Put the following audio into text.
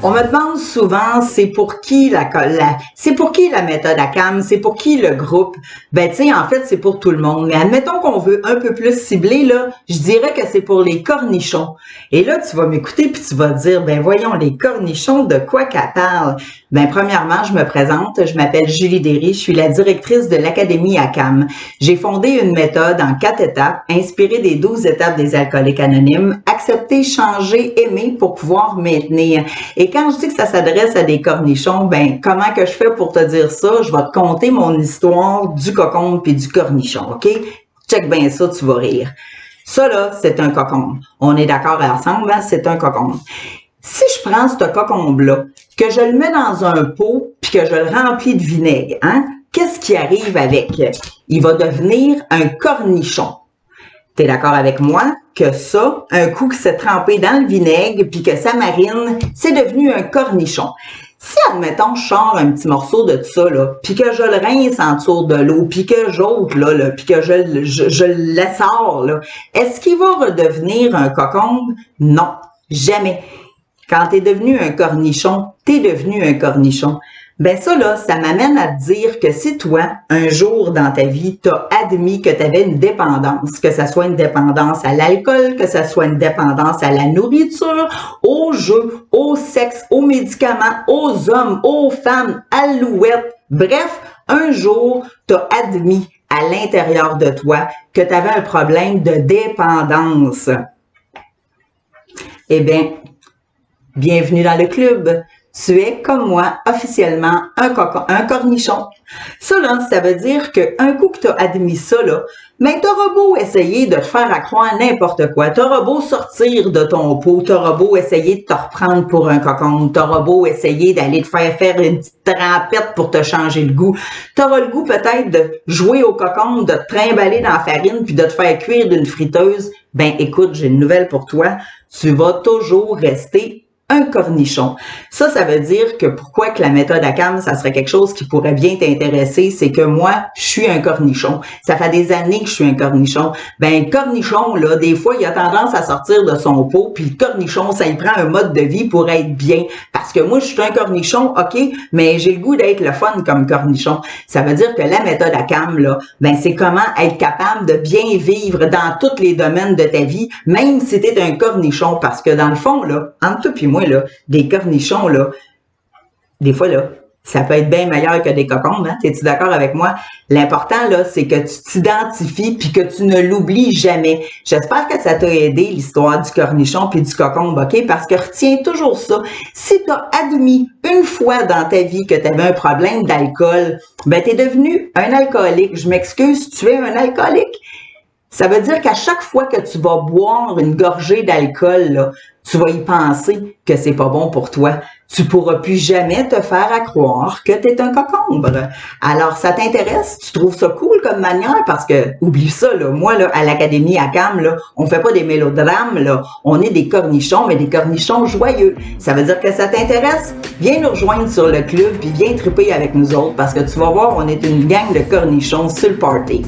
On me demande souvent, c'est pour qui la méthode ACAM, c'est pour qui le groupe? Ben, tu sais, en fait, c'est pour tout le monde. Mais admettons qu'on veut un peu plus cibler, là, je dirais que c'est pour les cornichons. Et là, tu vas m'écouter puis tu vas te dire, ben, voyons, les cornichons, de quoi qu'elle parle? Ben, premièrement, je me présente, je m'appelle Julie Derry, je suis la directrice de l'Académie ACAM. J'ai fondé une méthode en 4 étapes, inspirée des 12 étapes des alcooliques anonymes, accepter, changer, aimer pour pouvoir maintenir. Et quand je dis que ça s'adresse à des cornichons, ben, comment que je fais pour te dire ça? Je vais te conter mon histoire du cocombe puis du cornichon, OK? Check bien ça, tu vas rire. Ça, là, c'est un cocombe. On est d'accord ensemble, hein? C'est un cocombe. Si je prends ce cocombe-là, que je le mets dans un pot, puis que je le remplis de vinaigre, hein, qu'est-ce qui arrive avec? Il va devenir un cornichon. T'es d'accord avec moi que ça, un coup que c'est trempé dans le vinaigre, puis que ça marine, c'est devenu un cornichon. Si, admettons, je sors un petit morceau de ça, là, puis que je le rince en dessous de l'eau, puis que j'ôte, là, puis que je le laisse hors, là, est-ce qu'il va redevenir un cocombe? Non, jamais. Quand t'es devenu un cornichon, t'es devenu un cornichon. Ben ça, là, ça m'amène à te dire que si toi, un jour dans ta vie, t'as admis que t'avais une dépendance, que ça soit une dépendance à l'alcool, que ça soit une dépendance à la nourriture, aux jeux, au sexe, aux médicaments, aux hommes, aux femmes, à l'alouette, bref, un jour, t'as admis à l'intérieur de toi que t'avais un problème de dépendance. Eh bien, bienvenue dans le club. Tu es, comme moi, officiellement un cornichon. Ça, là, ça veut dire qu'un coup que tu as admis ça, là, mais t'auras beau essayer de te faire accroire n'importe quoi, t'auras beau sortir de ton pot, t'auras beau essayer de te reprendre pour un cocon, t'auras beau essayer d'aller te faire une petite trempette pour te changer le goût, t'auras le goût peut-être de jouer au cocon, de te trimballer dans la farine puis de te faire cuire d'une friteuse. Ben, écoute, j'ai une nouvelle pour toi. Tu vas toujours rester un cornichon. Ça veut dire que pourquoi que la méthode ACAM, ça serait quelque chose qui pourrait bien t'intéresser, c'est que moi, je suis un cornichon. Ça fait des années que je suis un cornichon. Ben, cornichon, là, des fois, il a tendance à sortir de son pot, puis le cornichon, ça y prend un mode de vie pour être bien. Parce que moi, je suis un cornichon, OK, mais j'ai le goût d'être le fun comme cornichon. Ça veut dire que la méthode ACAM, là, ben, c'est comment être capable de bien vivre dans tous les domaines de ta vie, même si t'es un cornichon. Parce que dans le fond, là, entre toi et moi, là, des cornichons, là, des fois, là, ça peut être bien meilleur que des cocombes, hein? Es-tu d'accord avec moi? L'important, là, c'est que tu t'identifies puis que tu ne l'oublies jamais. J'espère que ça t'a aidé, l'histoire du cornichon puis du cocombe, OK? Parce que retiens toujours ça. Si tu as admis une fois dans ta vie que tu avais un problème d'alcool, ben, t'es devenu un alcoolique. Je m'excuse, tu es un alcoolique. Ça veut dire qu'à chaque fois que tu vas boire une gorgée d'alcool, là, tu vas y penser que c'est pas bon pour toi. Tu pourras plus jamais te faire à croire que tu es un cocombe. Alors, ça t'intéresse? Tu trouves ça cool comme manière? Parce que, oublie ça, là, moi, là, à l'Académie ACAM, là, on fait pas des mélodrames, là. On est des cornichons, mais des cornichons joyeux. Ça veut dire que ça t'intéresse? Viens nous rejoindre sur le club, puis viens triper avec nous autres, parce que tu vas voir, on est une gang de cornichons sur le party.